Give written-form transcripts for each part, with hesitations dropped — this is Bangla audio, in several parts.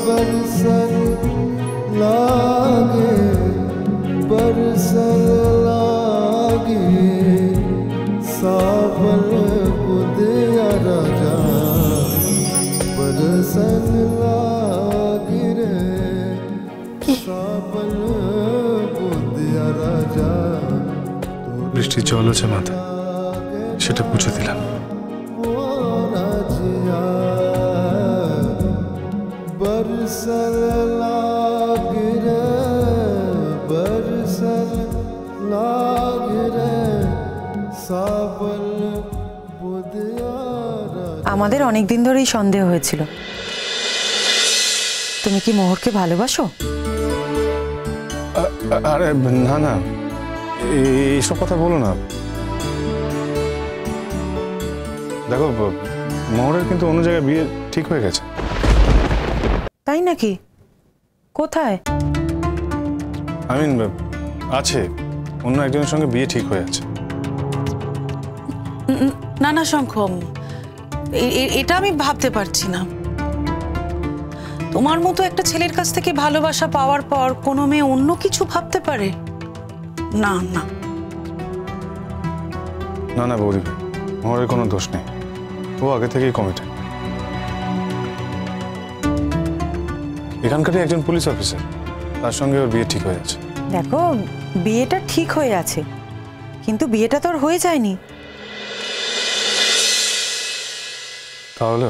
बरसन लागे बरसन लागे सावल बुदिया राजा बरसन लागे रे सावल बुदिया राजा বৃষ্টির জল আছে মাথা সেটা মুছে দিলাম बरसन लागे रे बरसन लागे रे सावल बुदिया আমাদের অনেক দিন ধরেই সন্দেহ হয়েছিল তুমি কি মোহরকে ভালোবাসো? আরে না না এইসব কথা বলো না দেখো মোহরের কিন্তু অন্য জায়গায় বিয়ে ঠিক হয়ে গেছে তাই নাকি? কোথায়? আছে অন্য একজনের সঙ্গে বিয়ে ঠিক হয়ে আছে। না না শঙ্খম, এটা আমি ভাবতে পারছি না। তোমার মতো একটা ছেলের কাছ থেকে ভালোবাসা পাওয়ার পর কোনো মেয়ে অন্য কিছু ভাবতে পারে? না না না না বৌদি, মোহরের কোনো দোষ নেই, ও আগে থেকেই কমিটেড। এখানকারই একজন পুলিশ অফিসার, তার সঙ্গে ওর বিয়ে ঠিক হয়ে আছে। দেখো বিয়েটা ঠিক হয়ে আছে, কিন্তু বিয়েটা তো আর হয়ে যায়নি। তাহলে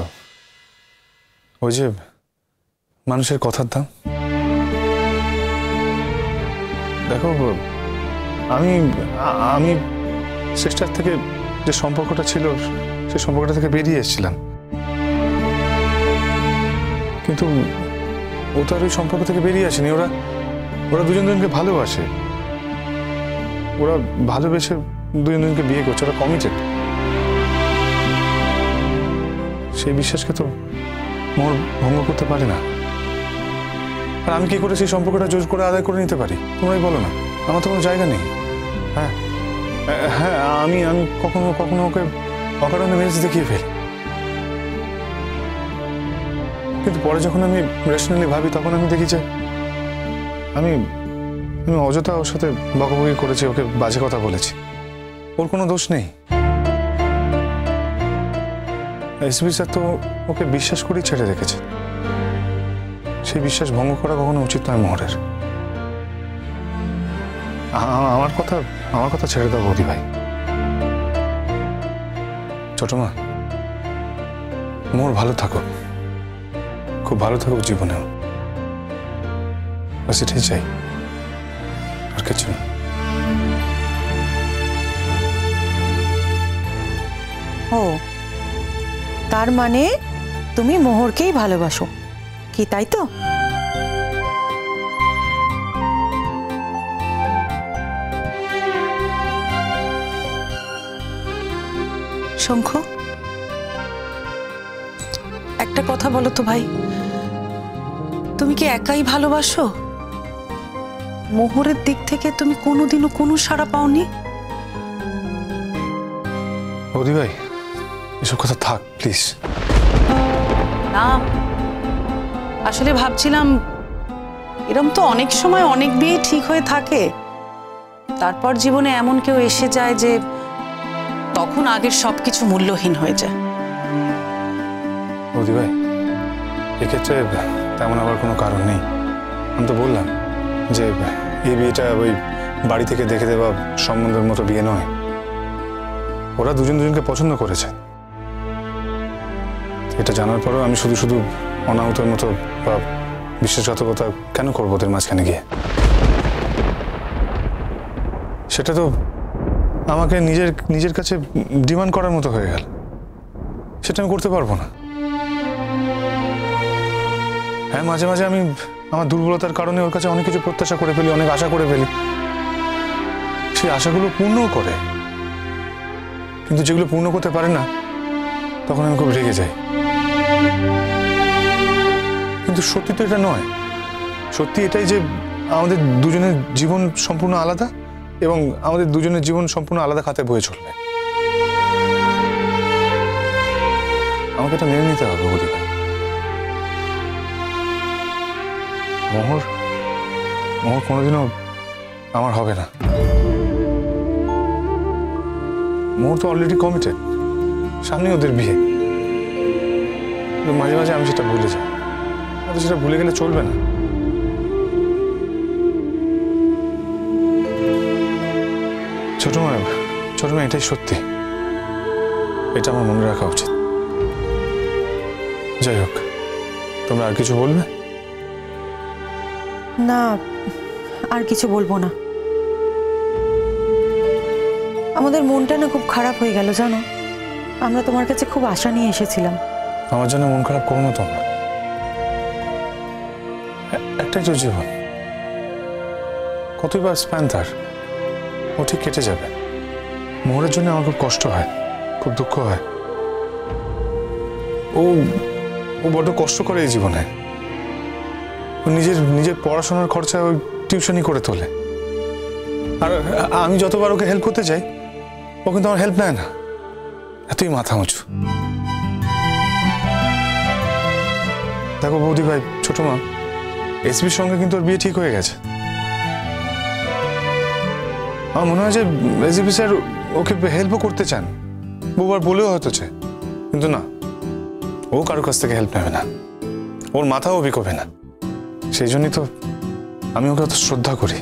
ওই যে মানুষের কথার দাম। দেখো আমি আমি সিস্টার থেকে যে সম্পর্কটা ছিল সেই সম্পর্কটা থেকে বেরিয়ে এসেছিলাম, কিন্তু ও তো আর ওই সম্পর্ক থেকে বেরিয়ে আসেনি। ওরা দুজন দুজনকে ভালোবাসে, ওরা ভালোবেসে দুজন দুজনকে বিয়ে করছে, ওরা কমিটেড। সেই বিশ্বাসকে তো মোর ভঙ্গ করতে পারে না। আর আমি কি করে সেই সম্পর্কটা জোর করে আদায় করে নিতে পারি? তোমরাই বলো না, আমার তো কোনো জায়গা নেই। হ্যাঁ হ্যাঁ আমি কখনো কখনো ওকে অকারণে মেরেজ দেখিয়ে ফেলি, কিন্তু পরে যখন আমি রেশনালি ভাবি তখন আমি দেখি যে আমি অযথা ওর সাথে বকাবকি করেছি, ওকে বাজে কথা বলেছি। ওর কোনো দোষ নেই। এসপি স্যার তো ওকে বিশ্বাস করেই ছেড়ে রেখেছে। সেই বিশ্বাস ভঙ্গ করা কখনো উচিত নয় মোহরের। আমার কথা ছেড়ে দাও বৌদি ভাই। ছোট মা, মোর ভালো থাকো, খুব ভালো থাকুক জীবনেও, বাস এটাই চাই, আর কিছু না। ও তার মানে তুমি মোহরকেই ভালোবাসো কি, তাই তো? শঙ্খ, একটা কথা বলো তো ভাই, তুমি কি একাই ভালোবাসো? মোহরের দিক থেকে তুমি কোনোদিনও কোনো সাড়া পাওনি? বৌদি ভাই এসব কথা থাক প্লিজ। না আসলে ভাবছিলাম এরকম তো অনেক সময় অনেক বিয়ে ঠিক হয়ে থাকে, তারপর জীবনে এমন কেউ এসে যায় যে তখন আগের সবকিছু মূল্যহীন হয়ে যায়। বৌদি ভাই এক্ষেত্রে তেমন আবার কোনো কারণ নেই। আমি তো বললাম যে এই বিয়েটা ওই বাড়ি থেকে দেখে দেওয়া সম্বন্ধের মতো বিয়ে নয়। ওরা দুজন দুজনকে পছন্দ করেছে, এটা জানার পরও আমি শুধু শুধু অনাহুতের মতো বা বিশ্বাসঘাতকতা কেন করবো ওদের মাঝখানে গিয়ে? সেটা তো আমাকে নিজের কাছে ডিমান্ড করার মতো হয়ে গেল, সেটা আমি করতে পারবো না। হ্যাঁ মাঝে মাঝে আমি আমার দুর্বলতার কারণে ওর কাছে অনেক কিছু প্রত্যাশা করে ফেলি, অনেক আশা করে ফেলি, সেই আশাগুলো পূর্ণও করে, কিন্তু যেগুলো পূর্ণ করতে পারে না তখন আমি খুব রেগে যাই। কিন্তু সত্যি তো এটা নয়, সত্যি এটাই যে আমাদের দুজনের জীবন সম্পূর্ণ আলাদা এবং আমাদের দুজনের জীবন সম্পূর্ণ আলাদা খাতে বয়ে চলবে। আমাকে এটা মেনে নিতে হবে বৌদি ভাই। মোহর মোহর কোনোদিনও আমার হবে না। মোহর তো অলরেডি কমিটেড, সামনে ওদের বিয়ে। মাঝে মাঝে আমি সেটা ভুলে যাই, সেটা ভুলে গেলে চলবে না। ছোট মা এটাই সত্যি, এটা আমার মনে রাখা উচিত। যাই হোক, তোমরা আর কিছু বলবে? না, আর কিছু বলবো না। আমাদের মনটা না খুব খারাপ হয়ে গেল জানো। আমরা তোমার কাছে খুব আশা নিয়ে এসেছিলাম। আমার জন্য মন খারাপ করো না তোমরা, একটাই তো জীবন, কতই বা স্প্যান তার, ও ঠিক কেটে যাবে। মোহরের জন্য আমার খুব কষ্ট হয়, খুব দুঃখ হয়। ও ও বড্ড কষ্ট করে এই জীবনে। ও নিজের পড়াশোনার খরচা ওই টিউশনই করে তোলে। আর আমি যতবার ওকে হেল্প করতে চাই, ও কিন্তু আমার হেল্প নেয় না, এতই মাথা উঁচু। দেখো বৌদি ভাই, ছোট মা, এসবির সঙ্গে কিন্তু ওর বিয়ে ঠিক হয়ে গেছে। আমার মনে হয় যে এসবি স্যার ওকে হেল্পও করতে চান, বহুবার বলেও হয়তো চায়, কিন্তু না, ও কারোর কাছ থেকে হেল্প নেবে না, ওর মাথাও বিকোবে না। সেই জন্যই তো আমি ওকে অত শ্রদ্ধা করি।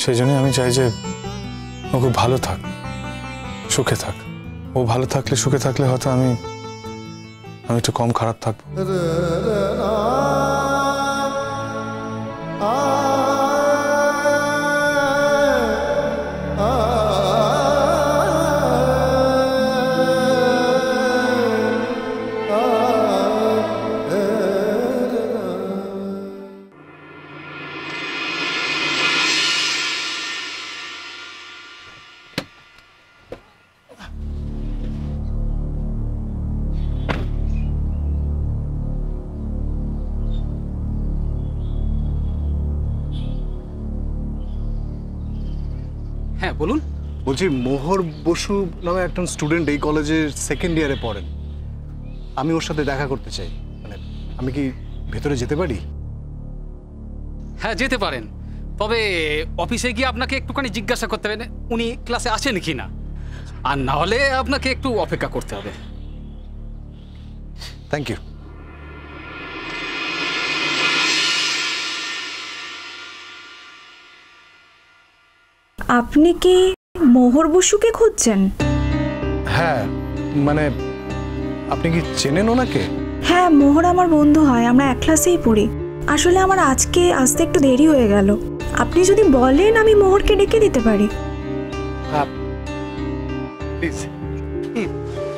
সেই জন্যই আমি চাই যে ও খুব ভালো থাক, সুখে থাক। ও ভালো থাকলে, সুখে থাকলে হয়তো আমি একটু কম খারাপ থাকবো। হ্যাঁ বলুন। বলছি, মোহর বসু নামে একজন স্টুডেন্ট এই কলেজের সেকেন্ড ইয়ারে পড়েন। আমি ওর সাথে দেখা করতে চাই। মানে আমি কি ভেতরে যেতে পারি? হ্যাঁ যেতে পারেন, তবে অফিসে গিয়ে আপনাকে একটুখানি জিজ্ঞাসা করতে হবে উনি ক্লাসে আসেন কি না, আর না হলে আপনাকে একটু অপেক্ষা করতে হবে। Thank you. আপনি কি মোহর বসুকে খুঁজছেন? হ্যাঁ, মানে আপনি কি চেনেন ওনাকে? হ্যাঁ, মোহর আমার বন্ধু হয়, আমরা এক ক্লাসেই পড়ি। আসলে আমার আজকে আসতে একটু দেরি হয়ে গেল। আপনি যদি বলেন আমি মোহরকে ডেকে দিতে পারি।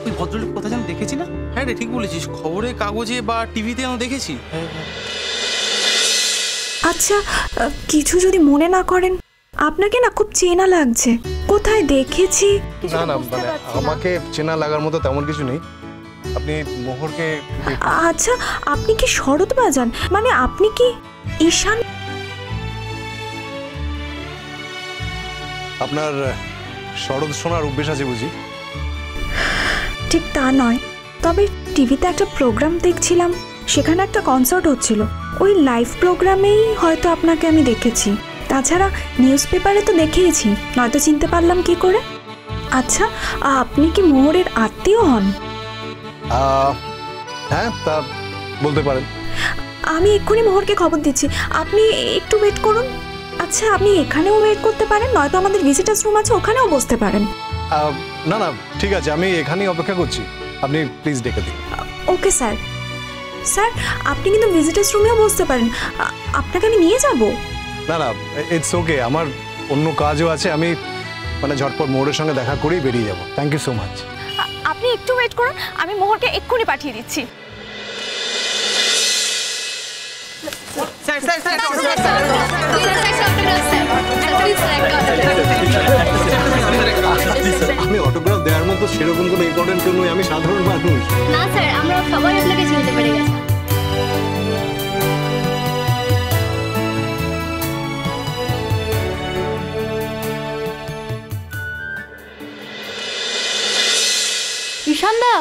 ওই ভদ্রলোক কোথায় যেন দেখেছি না? হ্যাঁ রে, ঠিক বলেছিস, খবরে কাগজে বা টিভিতে আমি দেখেছি। আচ্ছা, কিছু যদি মনে না করেন, আপনাকে না খুব চেনা লাগছে, কোথায় দেখেছি? না না, মানে আমাকে চেনা লাগার মতো তেমন কিছু নেই। আপনি মোহরকে আচ্ছা, আপনি কি শরৎ বাজান? মানে আপনি কি ঈশান? আপনার শরৎ শোনার অভ্যেস আছে বুঝি? ঠিক তা নয়, তবে টিভিতে একটা প্রোগ্রাম দেখছিলাম, সেখানে একটা কনসার্ট হচ্ছিল, ওই লাইভ প্রোগ্রামেই হয়তো আপনাকে আমি দেখেছি। তাছাড়া নিউজ পেপারে তো দেখেইছি, নয়তো চিনতে পারলাম কি করে। আচ্ছা, আপনি কি মোহরের আত্মীয় হন? হ্যাঁ, তা বলতে পারেন। আমি এক্ষুনি মোহরকে খবর দিচ্ছি, আপনি একটু ওয়েট করুন। আচ্ছা, আপনি এখানেও ওয়েট করতে পারেন, নয়তো আমাদের ভিজিটার্স রুম আছে, ওখানেও বসতে পারেন। না না, ঠিক আছে, আমি এখানেই অপেক্ষা করছি, আপনি প্লিজ ডেকে দিন। Okay sir. স্যার, আপনি কিন্তু ভিজিটার্স রুমেও বসতে পারেন, আপনাকে আমি নিয়ে যাব। না না, ইটস ওকে, আমার অন্য কাজও আছে, আমি মানে ঝটপট মোহরের সঙ্গে দেখা করেই বেরিয়ে যাব। Thank you so much. আপনি একটু ওয়েট করুন, আমি মোহরকে এক্ষুনি পাঠিয়ে দিচ্ছি। আমি অটোগ্রাফ দেওয়ার মতো সেরকম কোনো ইম্পর্টেন্ট কেউ নই, আমি সাধারণ মানুষ। না স্যার, আমরা সবাই আপনাকে চিনতে পেরে গেছি। ঈশানদা,